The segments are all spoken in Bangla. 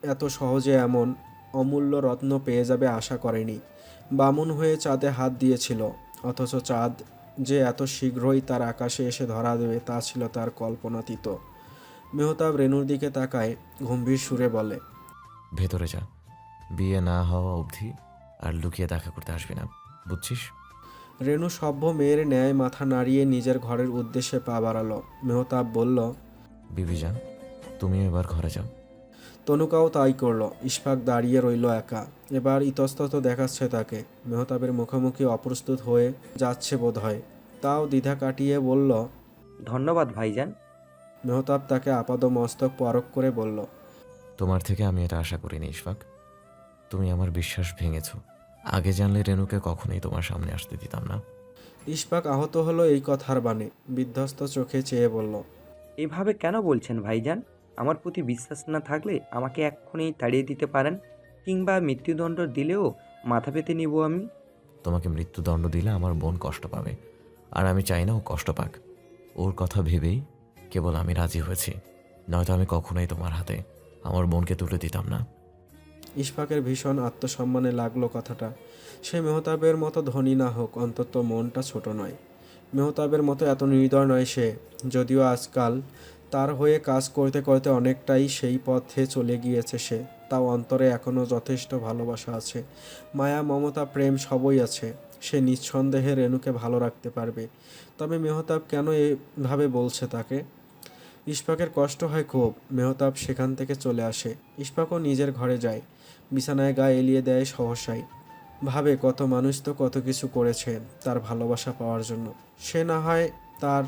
এত সহজে এমন অমূল্য রত্ন পেয়ে যাবে আশা করেনি। বামুন হয়ে চাঁদে হাত দিয়েছিল, অথচ চাঁদ যে এত শীঘ্রই তার আকাশে এসে ধরা দেবে তা ছিল তার কল্পনাতীত। মেহতাব রেনুর দিকে তাকায়, গম্ভীর সুরে বলে, ভেতরে যা, বিয়ে না হওয়া অবধি আর লুকিয়ে দেখা করতে আসবি না, বুঝছিস? রেনু সভ্য মেয়ের ন্যায় মাথা নাড়িয়ে নিজের ঘরের উদ্দেশ্যে পা বাড়ালো। মেহতাব বলল, বিবি যান, তুমিও এবার ঘরে যাও। তনুকাও তাই করলো। ইশফাক দাঁড়িয়ে রইল একা, এবার ইতস্তত দেখাচ্ছে তাকে। মেহতাবের মুখোমুখি অপ্রস্তুত হয়ে যাচ্ছে বোধ হয়, তাও দ্বিধা কাটিয়ে বলল, ধন্যবাদ ভাইজান। মেহতাব তাকে আপাদমস্তক পরখ করে বলল, তোমার থেকে আমি এটা আশা করিনি ইশফাক। তুমি আমার বিশ্বাস ভেঙেছ। আগে জানলে রেনুকে কখনোই তোমার সামনে আসতে দিতাম না। ইশফাক আহত হলো এই কথার বাণে, বিধ্বস্ত চোখে চেয়ে বলল, এভাবে কেন বলছেন ভাইজান? আমার প্রতি বিশ্বাস না থাকলে আমাকে এক্ষুনি তাড়িয়ে দিতে পারেন, কিংবা মৃত্যুদণ্ড দিলেও মাথা পেতে নিব আমি। তোমাকে মৃত্যুদণ্ড দিলে আমার বোন কষ্ট পাবে, আর আমি চাই না ও কষ্ট পাক। ওর কথা ভেবেই কেবল আমি রাজি হয়েছি, নয়তো আমি কখনোই তোমার হাতে আমার বোনকে তুলে দিতাম না। ইশফাকের ভীষণ আত্মসম্মানে লাগলো কথাটা। সে মেহতাবের মতো ধনী না হোক, অন্তত মনটা ছোট নয়। মেহতাবের মতো এত নির্দয় নয় সে, যদিও আজকাল তার হয়ে কাজ করতে করতে অনেকটাই সেই পথে চলে গিয়েছে সে। তাও অন্তরে এখনও যথেষ্ট ভালোবাসা আছে, মায়া, মমতা, প্রেম সবই আছে। সে নিঃসন্দেহে রেনুকে ভালো রাখতে পারবে। তবে মেহতাব কেন এভাবে বলছে তাকে? ইশফাকের কষ্ট হয় খুব। মেহতাব সেখান থেকে চলে আসে। ইশফাকও নিজের ঘরে যায়, বিছানায় গা এলিয়ে দেয় সহসাই। ভাবে কত মানুষ তো কত কিছু করেছে তার ভালোবাসা পাওয়ার জন্য। সে না হয় তার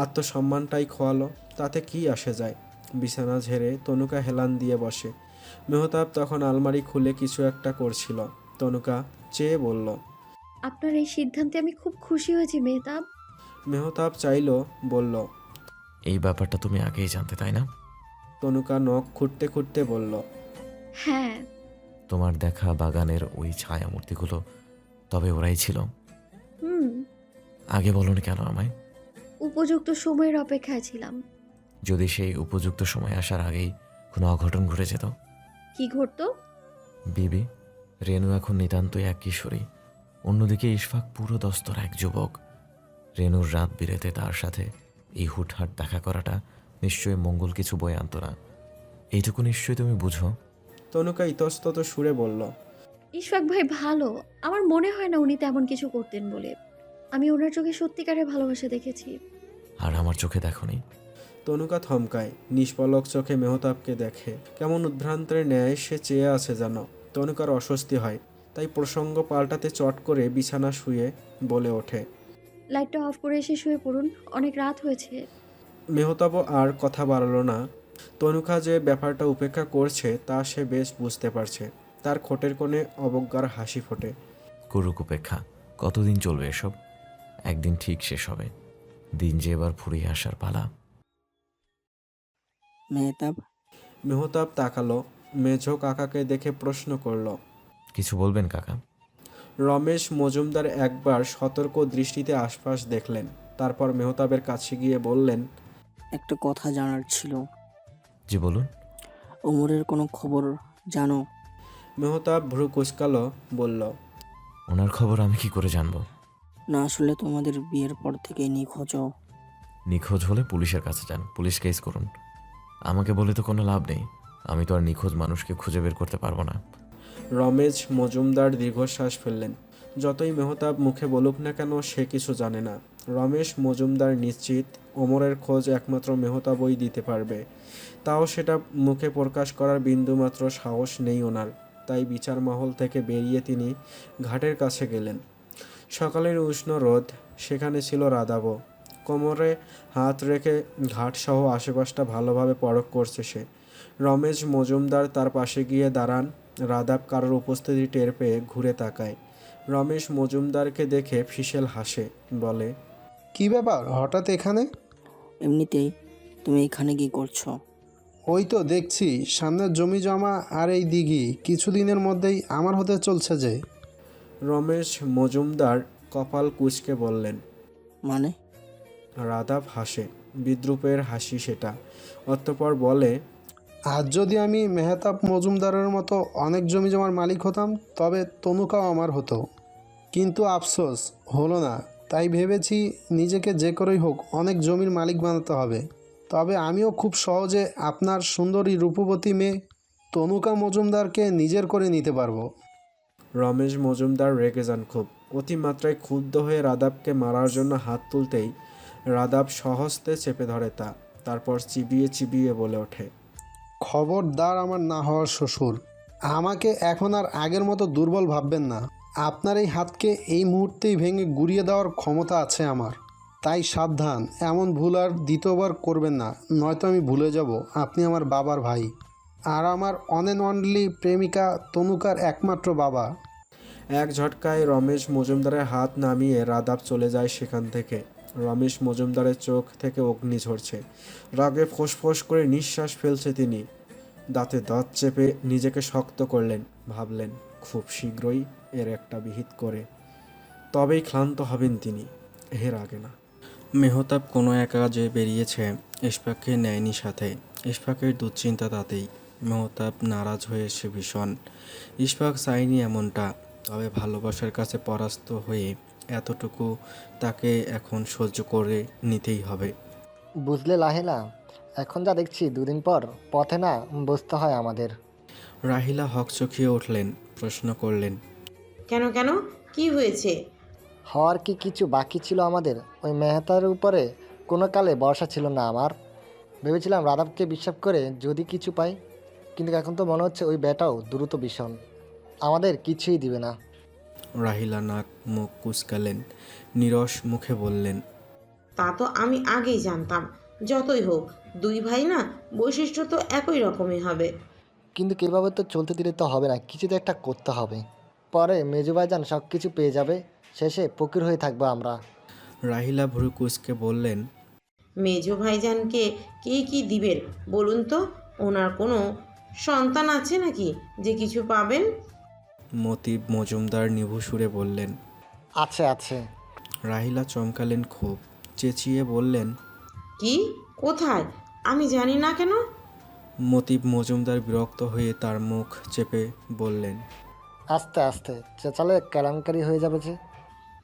আত্মসম্মানটাই খোয়ালো, তাতে কি আসে যায়। বিছানা ঝেড়ে তনুকা হেলান দিয়ে বসে। মেহতাব তখন আলমারি খুলে কিছু একটা করছিল। তনুকা চেয়ে বলল, আপনার এই সিদ্ধান্তে আমি খুব খুশি হয়েছি মেহতাব। মেহতাব চাইল, বলল। এই ব্যাপারটা তুমি আগেই জানতে, তাই না? তনুকা নখ খুঁটতে খুঁটতে বলল, হ্যাঁ। তোমার দেখা বাগানের ওই ছায়ামূর্তিগুলো তবে ওরাই ছিল? হুম। আগে বলনি কেন আমায়? উপযুক্ত সময়ের অপেক্ষায় ছিলাম। যদি সেই উপযুক্ত সময় আসার আগেই কোনো অঘটন ঘটে যেত? কি ঘটতো? বিবি, রেনু এখন নিতান্তই এক কিশোরী, অন্যদিকে ইশফাক পুরো দস্তর এক যুবক। রেনুর রাত বিরেতে তার সাথে এই হুটহাট দেখা করাটা নিশ্চয়ই মঙ্গল কিছু বয়ে আনতো না। এইটুকু নিশ্চয়ই তুমি বুঝো। তনুকা ইতস্তত সুরে বলল, ইশফাক ভাই ভালো। আমার মনে হয় না উনি তেমন কিছু করতেন বলে। আমি ওনার চোখে সত্যিকারের ভালোবাসা দেখেছি। আর আমার চোখে দেখোনি? তনুকা থমকায়, নিষ্পলক চোখে মেহতাবকে দেখে। কেমন উদ্ভ্রান্তের ন্যায় সে চেয়ে আছে যেন। তনুকার অস্বস্তি হয়, তাই প্রসঙ্গ পাল্টাতে চট করে বিছানা শুয়ে বলে ওঠে, লাইটটা অফ করে এসে শুয়ে পড়ুন, অনেক রাত হয়েছে। মেহতাবও আর কথা বাড়ালো না। তনুকা যে ব্যাপারটা উপেক্ষা করছে তা সে বেশ বুঝতে পারছে। তার ঠোঁটের কোণে অবজ্ঞার হাসি ফোটে। করুক উপেক্ষা, কতদিন চলবে এসব? একদিন ঠিক শেষ হবে। দিন যে এবার ফুরিয়ে আসার পালা। মেহতাব, মেহতাব তাকালো, মেঝো কাকাকে দেখে প্রশ্ন করল। কিছু বলবেন কাকা? রমেশ মজুমদার একবার সতর্ক দৃষ্টিতে আশপাশ দেখলেন, তারপর মেহতাবের কাছে গিয়ে বললেন, একটা কথা জানার ছিল। জি বলুন। ওমরের কোনো খবর জানো? মেহতাব ভ্রু কুঁচকালো, বলল, ওনার খবর আমি কি করে জানবো? না, আসলে তোমাদের বিয়ের পর থেকে নিখোঁজ ও। নিখোঁজ হলে পুলিশের কাছে যান, পুলিশ কেস করুন। আমাকে বলে তো কোনো লাভ নেই, আমি তো আর নিখোঁজ মানুষকে খুঁজে বের করতে পারবো না। রমেশ মজুমদার দীর্ঘশ্বাস ফেললেন। যতই মেহতাব মুখে বলুক না কেন সে কিছু জানে না। রমেশ মজুমদার নিশ্চিত ওমরের খোঁজ একমাত্র মেহতাবই দিতে পারবে। তাও সেটা মুখে প্রকাশ করার বিন্দুমাত্র সাহস নেই ওনার। তাই বিচার মহল থেকে বেরিয়ে তিনি ঘাটের কাছে গেলেন। সকালের উষ্ণ রোদ, সেখানে ছিল রাধাবো। কোমরে হাত রেখে ঘাটসহ আশেপাশটা ভালোভাবে পরখ করছে সে। রমেশ মজুমদার তার পাশে গিয়ে দাঁড়ান। রাধাব কারোর উপস্থিতি টের পেয়ে ঘুরে তাকায়। রমেশ মজুমদারকে দেখে ফিসেল হাসে, বলে, কি ব্যাপার হঠাৎ এখানে? এমনিতেই। তুমি এখানে কি করছো? ওই তো দেখছি সামনের জমি জমা আর এই দিঘি কিছুদিনের মধ্যেই আমার হতে চলছে যে। রমেশ মজুমদার কপাল কুঁচকে বললেন। মানে? রাধাব হাসে, বিদ্রূপের হাসি সেটা। অতঃপর বলে, আজ যদি আমি মেহতাব মজুমদারের মতো অনেক জমি জমার মালিক হতাম তবে তনুকাও আমার হতো, কিন্তু আফসোস হলো না। তাই ভেবেছি নিজেকে যে করেই হোক অনেক জমির মালিক বানাতে হবে। তবে আমিও খুব সহজে আপনার সুন্দরী রূপবতী মেয়ে তনুকা মজুমদারকে নিজের করে নিতে পারবো। রমেশ মজুমদার রেগে যান খুব। অতিমাত্রায় ক্ষুব্ধ হয়ে রাদাবকে মারার জন্য হাত তুলতেই রাদাব সহস্তে চেপে ধরে তা। তারপর চিবিয়ে চিবিয়ে বলে ওঠে, খবরদার আমার না হওয়ার শ্বশুর, আমাকে এখন আর আগের মতো দুর্বল ভাববেন না। আপনার এই হাতকে এই মুহূর্তেই ভেঙে গুঁড়িয়ে দেওয়ার ক্ষমতা আছে আমার। তাই সাবধান, এমন ভুল আর দ্বিতীয়বার করবেন না, নয়তো আমি ভুলে যাব আপনি আমার বাবার ভাই আর আমার অন অ্যান্ড অনলি প্রেমিকা তনুকার একমাত্র বাবা। এক ঝটকায় রমেশ মজুমদারের হাত নামিয়ে রাদাব চলে যায় সেখান থেকে। রমেশ মজুমদারের চোখ থেকে অগ্নি ঝরছে। রাগে ফোঁস করে নিঃশ্বাস ফেলছে তিনি। দাঁতে দাঁত চেপে নিজেকে শক্ত করলেন। ভাবলেন খুব শীঘ্রই এর একটা বিহিত করে তবেই ক্লান্ত হবেন তিনি, এর আগে না। মেহতাব কোনো এক কাজে বেরিয়েছে, ইশফাককে নেয়নি সাথে। ইশফাকের দুশ্চিন্তা তাতেই। মেহতাব নারাজ হয়েছে ভীষণ। ইশফাক চায়নি এমনটা, তবে ভালোবাসার কাছে পরাস্ত হয়ে এতটুকু তাকে এখন সহ্য করে নিতেই হবে। বুঝলে লাহিলা, এখন যা দেখছি দুদিন পর পথে না বসতে হয় আমাদের। রাহিলা হকচকিয়ে উঠলেন, প্রশ্ন করলেন, কেন কেন, কি হয়েছে? হওয়ার কি কিছু বাকি ছিল আমাদের? ওই মেহতার উপরে কোনো কালে ভরসা ছিল না আমার। ভেবেছিলাম রাধাবকে বিশ্বাস করে যদি কিছু পাই, কিন্তু এখন তো মনে হচ্ছে ওই বেটাও দ্রুত ভীষণ, আমাদের কিছুই দিবে না। রাহিলা নাক মুখ কুঁচকালেন, নীরস মুখে বললেন, তা তো আমি আগেই জানতাম। যতই হোক দুই ভাই না, বৈশিষ্ট্য তো একই রকমই হবে। কিন্তু কীভাবে তো চলতে দিলে তো হবে না, কিছু তো একটা করতে হবে। পরে মেজু ভাইজান সব কিছু পেয়ে যাবে, শেষে ফকির হয়ে থাকবো আমরা। রাহিলা ভ্রু কুঁচকে বললেন, মেজো ভাইজানকে কে কি দিবেন বলুন তো? ওনার কোনো সন্তান আছে নাকি যে কিছু পাবেন? মতিব মজুমদার নিভু সুরে বললেন। আছে আছে। রাহিলা চমকালেন খুব, চেঁচিয়ে বললেন, কি? কোথায়? আমি জানি না কেন? মতিব মজুমদার বিরক্ত হয়ে তার মুখ চেপে বললেন, আস্তে আস্তে চেঁচালে কেলেঙ্কারি হয়ে যাবে যে।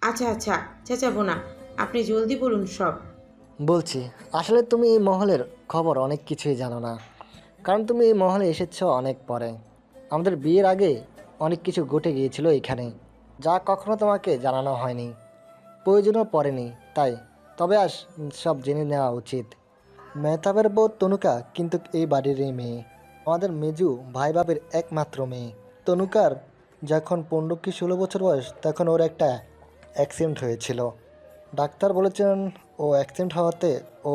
আচ্ছা আচ্ছা, চেঁচাবো না, আপনি জলদি বলুন সব। বলছি, আসলে তুমি এই মহলের খবর অনেক কিছুই জানো না, কারণ তুমি এই মহলে এসেছো অনেক পরে। আমাদের বিয়ের আগে অনেক কিছু ঘটে গিয়েছিল এখানে, যা কখনো তোমাকে জানানো হয়নি, প্রয়োজনও পড়েনি। তাই তবে সব জেনে নেওয়া উচিত। মেহতাবের বউ তনুকা কিন্তু এই বাড়িরই মেয়ে, আমাদের মেজু ভাই বাবের একমাত্র মেয়ে। তনুকার যখন 15 কি 16 বছর বয়স, তখন ওর একটা অ্যাক্সিডেন্ট হয়েছিল। ডাক্তার বলেছেন ও অ্যাক্সিডেন্ট হওয়াতে ও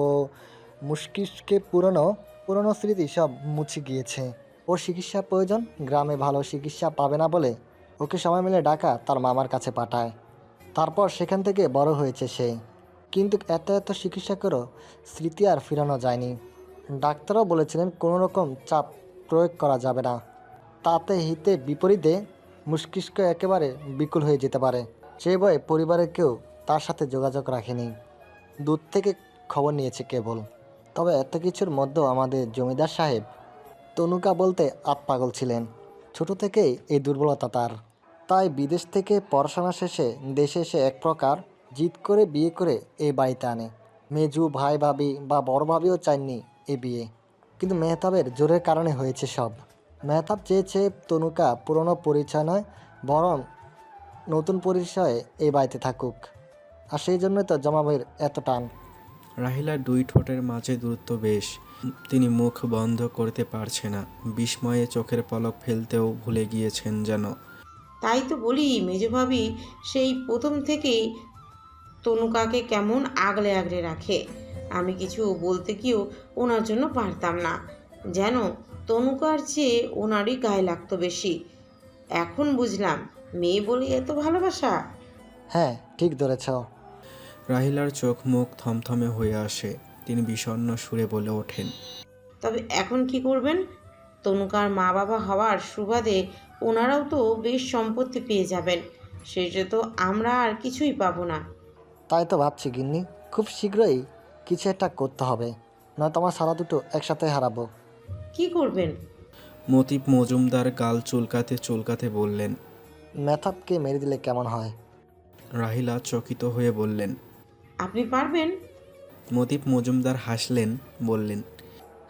মস্তিষ্কে পুরনো স্মৃতি সব মুছে গিয়েছে। ওর চিকিৎসা প্রয়োজন, গ্রামে ভালো চিকিৎসা পাবে না বলে ওকে সবাই মিলে ঢাকা তার মামার কাছে পাঠায়। তারপর সেখান থেকে বড় হয়েছে সে, কিন্তু এত চিকিৎসা করেও স্মৃতি আর ফিরানো যায়নি। ডাক্তারও বলেছিলেন কোনো রকম চাপ প্রয়োগ করা যাবে না, তাতে হিতে বিপরীতে মস্তিষ্ক একেবারে বিকল হয়ে যেতে পারে। সেই ভয়ে পরিবারের কেউ তার সাথে যোগাযোগ রাখেনি, দূর থেকে খবর নিয়েছে কেবল। তবে এত কিছুর মধ্যেও আমাদের জমিদার সাহেব তনুকা বলতে পাগল ছিলেন। ছোট থেকেই এই দুর্বলতা তার, তাই বিদেশ থেকে পড়াশোনা শেষে দেশে এসে এক প্রকার জিদ করে বিয়ে করে এই বাড়িতে আনে। মেজু ভাই ভাবি বা বড় ভাবিও চাননি এই বিয়ে, কিন্তু মেহতাবের জোরের কারণে হয়েছে সব। মেহতাব চেয়েছে তনুকা পুরনো পরিচয় নয়, বরং নতুন পরিচয়ে এই বাড়িতে থাকুক, আর সেই জন্যই তো জমাবের এত টান। রাহিলার দুই ঠোঁটের মাঝে দূরত্ব বেশ, তিনি মুখ বন্ধ করতে পারছে না। বিস্ময়ে চোখের পলক ফেলতেও ভুলে গিয়েছেন যেন। তাই তো বলি, মেজো ভাবি সেই প্রথম থেকেই তনুকাকে কেমন আগলে আগলে রাখে। আমি কিছু বলতে গিয়েও ওনার জন্য পারতাম না, যেন তনুকার চেয়ে ওনারই গায়ে লাগতো বেশি। এখন বুঝলাম মেয়ে বলে এত ভালোবাসা। হ্যাঁ, ঠিক ধরেছ। রাহিলার চোখ মুখ থমথমে হয়ে আসে। তিনি বিষণ্ণ সুরে বলে ওঠেন, তবে এখন কি করবেন? তনুকার মা বাবা হওয়ার সুবাদে ওনারাও তো বেশ সম্পত্তি পেয়ে যাবেন, সেটা তো আমরা আর কিছুই পাবো না। তাই তো ভাবছি গিন্নি, খুব শীঘ্রই কিছু একটা করতে হবে, নয়তো আমার সারা দুটো একসাথে হারাবো। কি করবেন? মতিব মজুমদার গাল চুলকাতে চুলকাতে বললেন। মেথপকে মেরে দিলে কেমন হয়? রাহিলা চকিত হয়ে বললেন। আপনি পারবেন? মতিব মজুমদার হাসলেন, বললেন,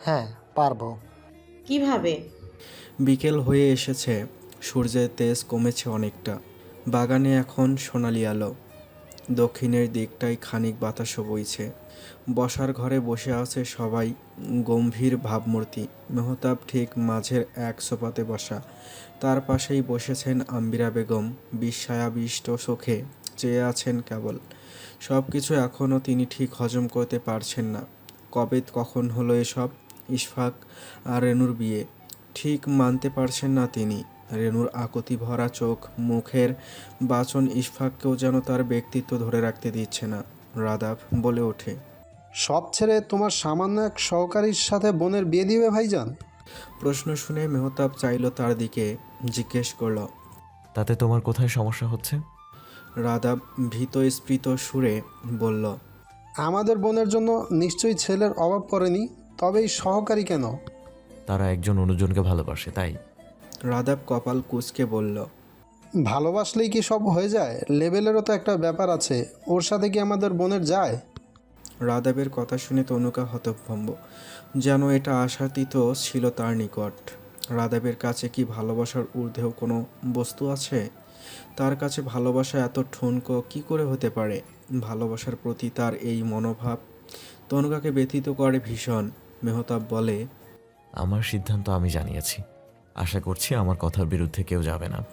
হ্যাঁ, পারবো। কিভাবে? বিকেল হয়ে এসেছে, সূর্যের তেজ কমেছে অনেকটা। বাগানে এখন সোনালি আলো। দক্ষিণের দিকটায় খানিক বাতাসও বইছে। বসার ঘরে বসে আছে সবাই, গম্ভীর ভাবমূর্তি। মেহতাব ঠিক মাঝের এক সোফাতে বসা, তার পাশেই বসেছেন আম্বিরা বেগম। বিস্ময়াবিষ্ট চোখে চেয়ে আছেন কেবল। সব কিছু এখনও তিনি ঠিক হজম করতে পারছেন না। কবে কখন হলো এসব? ইশফাক আর রেনুর বিয়ে ঠিক মানতে পারছেন না তিনি। রেনুর আকুতি ভরা চোখ, মুখের বাচন ইশফাককেও যেন তার ব্যক্তিত্ব ধরে রাখতে দিচ্ছে না। রাদাব বলে ওঠে। সব ছেড়ে তোমার সামান্য এক সহকারীর সাথে বোনের বিয়ে দিবে ভাইজান? প্রশ্ন শুনে মেহতাব চাইল তার দিকে, জিজ্ঞেস করল। তাতে তোমার কোথায় সমস্যা হচ্ছে? রাদাব ভীত স্ফীত সুরে বলল। আমাদের বোনের জন্য নিশ্চয়ই ছেলের অভাব পড়েনি, তবে এই সহকারী কেন? তারা একজন অন্যজনকে ভালোবাসে, তাই। রাদাব কপাল কুঁচকে বলল। ভালোবাসলেই কি সব হয়ে যায়? লেভেলেরও তো একটা ব্যাপার আছে, ওর সাথে কি আমাদের বোনের যায়? রাদাবের কথা শুনে তনুকা হতভম্ব, যেন এটা আশাতীত ছিল তার নিকট। রাদাবের কাছে কি ভালোবাসার ঊর্ধ্বেও কোনো বস্তু আছে? তার কাছে ভালোবাসা এত ঠুনকো কি করে হতে পারে? ভালোবাসার প্রতি তার এই মনোভাব তনুকাকে ব্যথিত করে ভীষণ। মেহতাব বলে। আমার সিদ্ধান্ত আমি জানিয়েছি, আশা করছি আমার কথার বিরুদ্ধে কেউ যাবে না।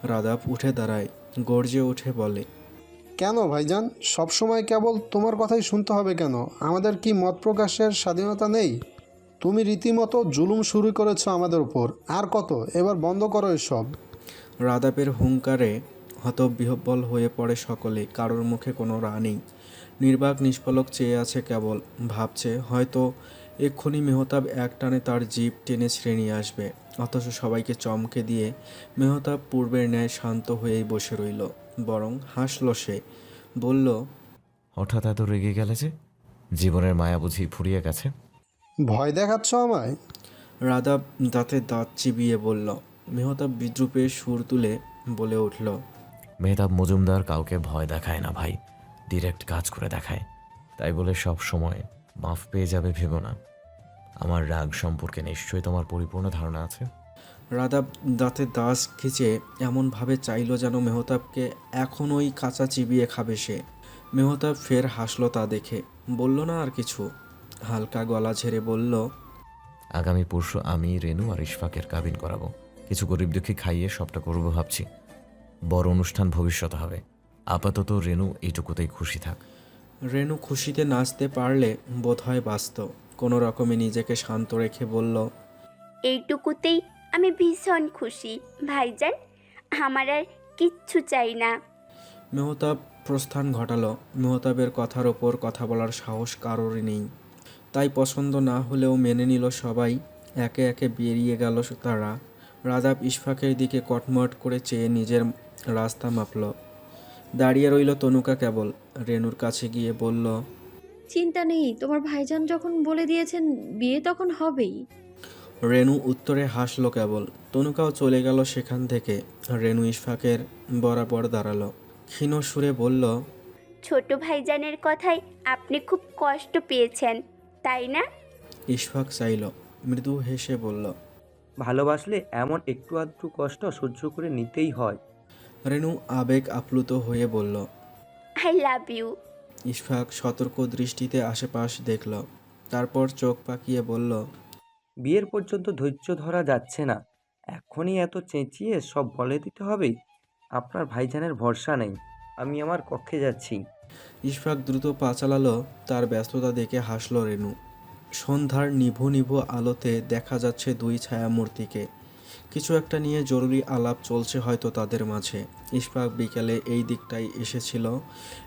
রাদাব উঠে দাঁড়ায়, গর্জে উঠে বলে। কেন ভাইজান, সবসময় কেবল তোমার কথাই শুনতে হবে কেন? আমাদের কি মত প্রকাশের স্বাধীনতা নেই? তুমি রীতিমতো জুলুম শুরু করেছো আমাদের উপর। আর কত? এবার বন্ধ করো এসব। রাদাবের হুঙ্কারে হতবিহ্বল হয়ে পড়ে সকলে। কারোর মুখে কোনো রা নেই। নির্বাক নিষ্পলক চেয়ে আছে কেবল। ভাবছে হয়তো এক্ষুনি মেহতাব একটানে তার জিভ টেনে ছিঁড়ে নিয়ে আসবে। অথচ সবাইকে চমকে দিয়ে মেহতাব পূর্বের ন্যায় শান্ত হয়েই বসে রইল। বরং হাসল সে, বলল। হঠাৎ এত রেগে গেলে যে? জীবনের মায়া বুঝি ফুরিয়ে গেছে? ভয় দেখাচ্ছ আমায়? রাদাব দাঁতে দাঁত চিবিয়ে বলল। মেহতাব বিদ্রুপের সুর তুলে বলে উঠল। মেহতাব মজুমদার কাউকে ভয় দেখায় না ভাই, ডিরেক্ট কাজ করে দেখায়। তাই বলে সব সময় মাফ পেয়ে যাবে ভেবো না। আমার রাগ সম্পর্কে নিশ্চয়ই তোমার পরিপূর্ণ ধারণা আছে। রাদাব দাঁতে দাঁত খিচে এমনভাবে চাইল যেন মেহতাবকে এখন ওই কাঁচা চিবিয়ে খাবে সে। মেহতাব ফের হাসলো তা দেখে, বলল না আর কিছু। হালকা গলা ঝেড়ে বলল। আগামী পরশু আমি, রেনু আর ইশফাকের কাবিন করাবো। কিছু গরিব দুঃখী খাইয়ে সবটা করবো ভাবছি। বড় অনুষ্ঠান ভবিষ্যতে হবে। আপাতত রেনু এইটুকুতেই খুশি থাক। রেনু খুশিতে নাচতে পারলে বোধহয় বাঁচত। কোনো রকমে নিজেকে শান্ত রেখে বলল। এইটুকুতেই আমি ভীষণ খুশি ভাইজান, আমার আর কিচ্ছু চাই না। মেহতাব প্রস্থান ঘটালো। মেহতাবের কথার ওপর কথা বলার সাহস কারোরই নেই। তাই পছন্দ না হলেও মেনে নিল সবাই। একে একে বেরিয়ে গেল তারা। রাদাব ইশফাকের দিকে কটমট করে চেয়ে নিজের রাস্তা মাপল। দাঁড়িয়ে রইল তনুকা কেবল। রেনুর কাছে গিয়ে বলল। চিন্তা নেই, তোমার ভাইজান যখন বলে দিয়েছেন বিয়ে তখন হবেই। রেনু উত্তরে হাসলো কেবল। তনুকাও চলে গেল সেখান থেকে। রেনু ইশফাকের বরাবর দাঁড়ালো, ক্ষীণ সুরে বলল। ছোট ভাইজানের কথায় আপনি খুব কষ্ট পেয়েছেন, তাই না? ইশফাক চাইল, মৃদু হেসে বলল। ভালোবাসলে এমন একটু আধটু কষ্ট সহ্য করে নিতেই হয়। রেনু আবেগ আপ্লুত হয়ে বলল। I love you. ইশফাক সতর্ক দৃষ্টিতে আশেপাশ দেখল, তারপর চোখ পাকিয়ে বলল। বিয়ের পর্যন্ত ধৈর্য ধরা যাচ্ছে না, এখনই এত চেঁচিয়ে সব বলে দিতে হবে? আপনার ভাইজানের ভরসা নেই, আমি আমার কক্ষে যাচ্ছি। ইশফাক দ্রুত পা চালালো। তার ব্যস্ততা দেখে হাসল রেনু। সন্ধ্যার নিভু নিভু আলোতে দেখা যাচ্ছে দুই ছায়ামূর্তিকে। কিছু একটা নিয়ে জরুরি আলাপ চলছে হয়তো তাদের মাঝে। ইশফাক বিকেলে এই দিকটাই এসেছিল।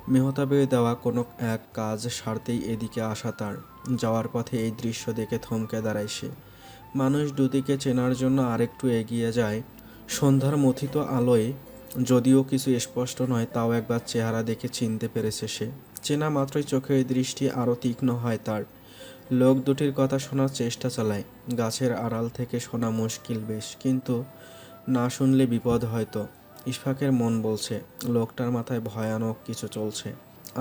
মেহতাবের দেওয়া কোনো এক কাজ সারতেই এদিকে আসা তার। যাওয়ার পথে এই দৃশ্য দেখে থমকে দাঁড়ায় সে। মানুষ দুদিকে চেনার জন্য আরেকটু এগিয়ে যায়। সন্ধ্যার মথিত আলোয় যদিও কিছু স্পষ্ট নয়, তাও একবার চেহারা দেখে চিনতে পেরেছে সে। চেনা মাত্রই চোখের দৃষ্টি আরও তীক্ষ্ণ হয় তার। লোক দুটির কথা শোনার চেষ্টা চালায়। গাছের আড়াল থেকে শোনা মুশকিল বেশ, কিন্তু না শুনলে বিপদ হয়তো। ইশফাকের মন বলছে লোকটার মাথায় ভয়ানক কিছু চলছে,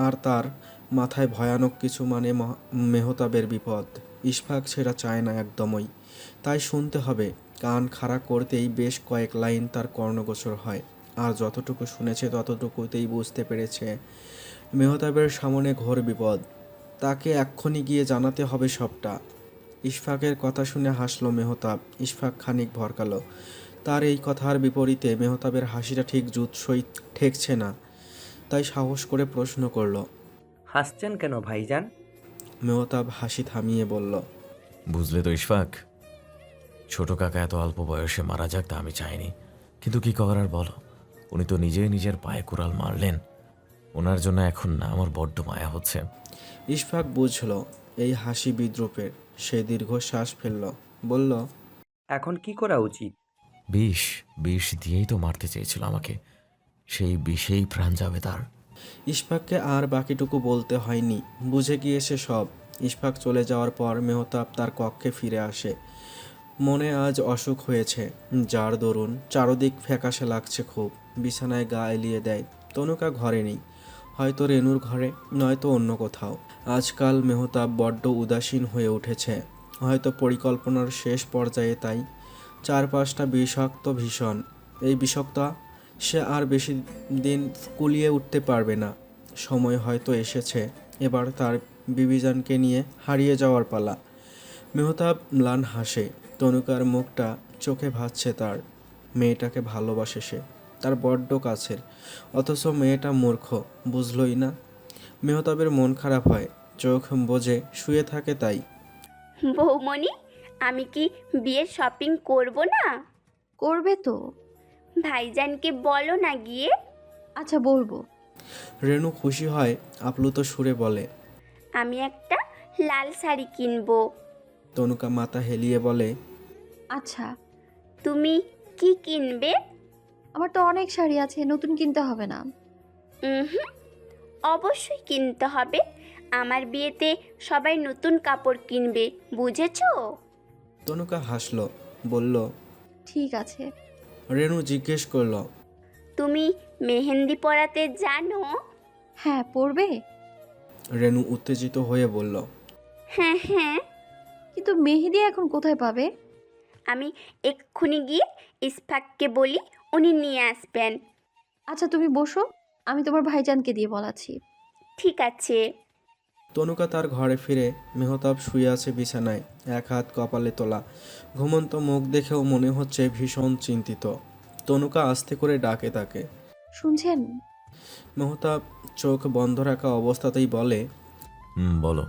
আর তার মাথায় ভয়ানক কিছু মানে মেহতাবের বিপদ। ইশফাক সেটা চায় না একদমই, তাই শুনতে হবে। কান খাড়া করতেই বেশ কয়েক লাইন তার কর্ণগোচর হয়, আর যতটুকু শুনেছে ততটুকুতেই বুঝতে পেরেছে মেহতাবের সামনে ঘোর বিপদ। তাকে এক্ষুনি গিয়ে জানাতে হবে সবটা। ইশফাকের কথা শুনে হাসলো মেহতাব। ইশফাক খানিক ভরকালো। তার এই কথার বিপরীতে মেহতাবের হাসিটা ঠিক জুৎসই ঠেকছে না, তাই সাহস করে প্রশ্ন করলো। হাসছেন কেন ভাইজান? মেহতাব হাসি থামিয়ে বলল, বুঝলে তো ইশফাক, ছোট কাকা এত অল্প বয়সে মারা যাক তা আমি চাইনি, কিন্তু কি করার বলো, উনি তো নিজেই নিজের পায়ে কুড়াল মারলেন। ওনার জন্য এখন না আমার বড্ড মায়া হচ্ছে। ইশফাক বুঝল এই হাসি বিদ্রুপের। সে দীর্ঘশ্বাস ফেলল, বলল, এখন কি করা উচিত? বিষ বিষ দিয়েই তো মারতে চেয়েছিল আমাকে, সেই বিষেই প্রাণ যাবে তার। ইশফাককে আর বাকিটুকু বলতে হয়নি, বুঝে গিয়েছে সব। ইশফাক চলে যাওয়ার পর মেহতাব তার কক্ষে ফিরে আসে। মনে আজ অসুখ হয়েছে, যার দরুন চারদিক ফ্যাকাশে লাগছে খুব। বিছানায় গা এলিয়ে দেয়। তনুকা ঘরে নেই, হয়তো রেনুর ঘরে, নয়তো অন্য কোথাও। আজকাল মেহতাব বড্ড উদাসীন হয়ে উঠেছে, হয়তো পরিকল্পনার শেষ পর্যায়ে। তাই চারপাশটা বিষাক্ত ভীষণ। এই বিষাক্ততা সে আর বেশি দিন কুলিয়ে উঠতে পারবে না। সময় হয়তো এসেছে এবার তার বিবিজানকে নিয়ে হারিয়ে যাওয়ার পালা। মেহতাব ম্লান হাসে। তনুকার মুখটা চোখে ভাসছে তার। মেয়েটাকে ভালোবাসে সে, তার বড্ড কাছের, অথচ মেয়েটা মূর্খ, বুঝলই না। মেহতাবের মন খারাপ হয়, চোখ বোঝে শুয়ে থাকে। তাই বৌমণি, আমি কি বিয়ের শপিং করব না? করবে তো? ভাইজানকে বলো না গিয়ে। আচ্ছা বলবো। রেনু খুশি হয়, আপ্লুত সুরে বলে। আমি একটা লাল শাড়ি কিনবো। তনুকা মাথা হেলিয়ে বলে, আচ্ছা। তুমি কি কিনবে? আমার তো অনেক শাড়ি আছে, নতুন কিনতে হবে না। হুম, অবশ্যই কিনতে হবে। আমার বিয়েতে সবাই নতুন কাপড় কিনবে, বুঝেছো? তনুকা হাসলো, বলল, ঠিক আছে। রেনু জিজ্ঞেস করলো, তুমি মেহেন্দি পরাতে জানো? হ্যাঁ, পরবে? রেনু উত্তেজিত হয়ে বলল, হ্যাঁ হ্যাঁ। কিন্তু মেহেদি এখন কোথায় পাবে? আমি এক্ষুনি গিয়ে ইসফাককে বলি, উনি নিয়ে আসবেন। আচ্ছা তুমি বসো, আমি তোমার ভাইজানকে দিয়ে বলাচ্ছি। ঠিক আছে। তনুকা তার ঘরে ফিরে। মেহতাব শুয়ে আছে বিছানায়, এক হাত কপালে তোলা। ঘুমন্ত মুখ দেখেও মনে হচ্ছে ভীষণ চিন্তিত। তনুকা আস্তে করে ডাকে তাকে। শুনছেন? মেহতাব চোখ বন্ধ রাখা অবস্থাতেই বলে, বলো।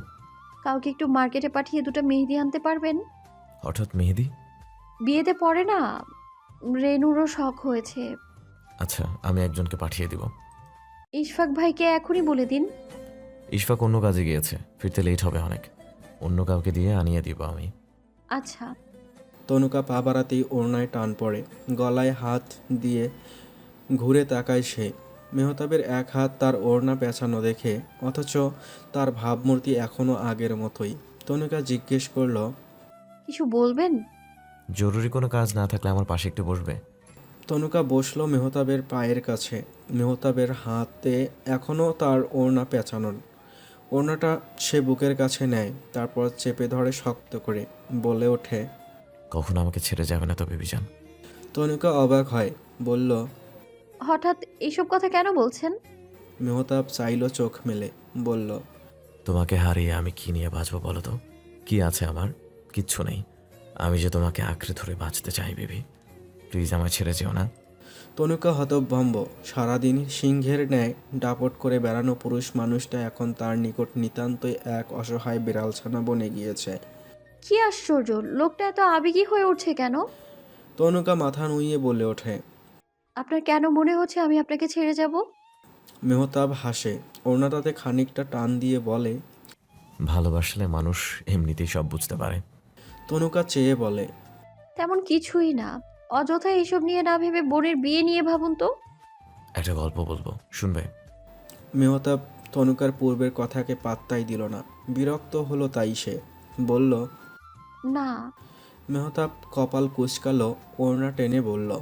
কাউকে একটু মার্কেটে পাঠিয়ে দুটো মেহেদি আনতে পারবেন? হঠাৎ মেহেদি? বিয়েতে পরে না, রেনুরও শখ হয়েছে। আচ্ছা, আমি একজনকে পাঠিয়ে দিব। ইশফাক ভাইকে এখনই বলে দিন। ইশফাক অন্য কাজে গিয়েছে, ফিরতে লেট হবে অনেক। অন্য কাউকে দিয়ে আনিয়ে দিব আমি। আচ্ছা। তনুকা পা বাড়াতেই ওড়নায় টান পড়ে। গলায় হাত দিয়ে ঘুরে তাকায় সে। মেহতাবের এক হাত তার ওড়না পেঁচানো দেখে, অথচ তার ভাবমূর্তি এখনও আগের মতোই। তনুকা জিজ্ঞেস করলো, কিছু বলবেন? জরুরি কোনো কাজ না থাকলে আমার পাশে একটু বসবে? তনুকা বসলো মেহতাবের পায়ের কাছে। মেহতাবের হাতে এখনও তার ওড়না পেঁচানো। ওড়নাটা সে বুকের কাছে নেয়, তারপর চেপে ধরে শক্ত করে, বলে ওঠে, কখনো আমাকে ছেড়ে যাবে না তো বিবিজান? তনুকা অবাক হয়, বলল, হঠাৎ এইসব কথা কেন বলছেন? মেহতাব চাইল চোখ মেলে, বলল, তোমাকে হারিয়ে আমি কি নিয়ে বাঁচবো বলো তো? কি আছে আমার? কিচ্ছু নেই। আমি যে তোমাকে আঁকড়ে ধরে বাঁচতে চাই বেবি, প্লিজ আমায় ছেড়ে যেও না। তনুকা হতভম্ব। সারাদিন সিংহের ন্যায় দাপট করে বেড়ানো পুরুষ মানুষটা এখন তার নিকট নিতান্তই এক অসহায় বিড়ালছানা বনে গিয়েছে। কি আশ্চর্য, লোকটা এত আবেগী হয়ে উঠছে কেন? তনুকা মাথা নুইয়ে বলে ওঠে, আপনার কেন মনে হচ্ছে আমি আপনাকে ছেড়ে যাব? মেহতাব হাসে, ওড়নাটাতে খানিকটা টান দিয়ে বলে, ভালোবাসলে মানুষ এমনিতেই সব বুঝতে পারে। তনুকা চেয়ে বলে, তেমন কিছুই না। অযথা এইসব নিয়ে না ভেবে বোনের বিয়ে নিয়ে ভাবুন তো। একটা গল্প বলবো, শুনবে? মেহতাব তনুকার পূর্বের কথাকে পাত্তাই দিল না। বিরক্ত হলো তাই সে। বলল। না। মেহতাব কপাল কুঁচকালো, ওড়না টেনে বলল।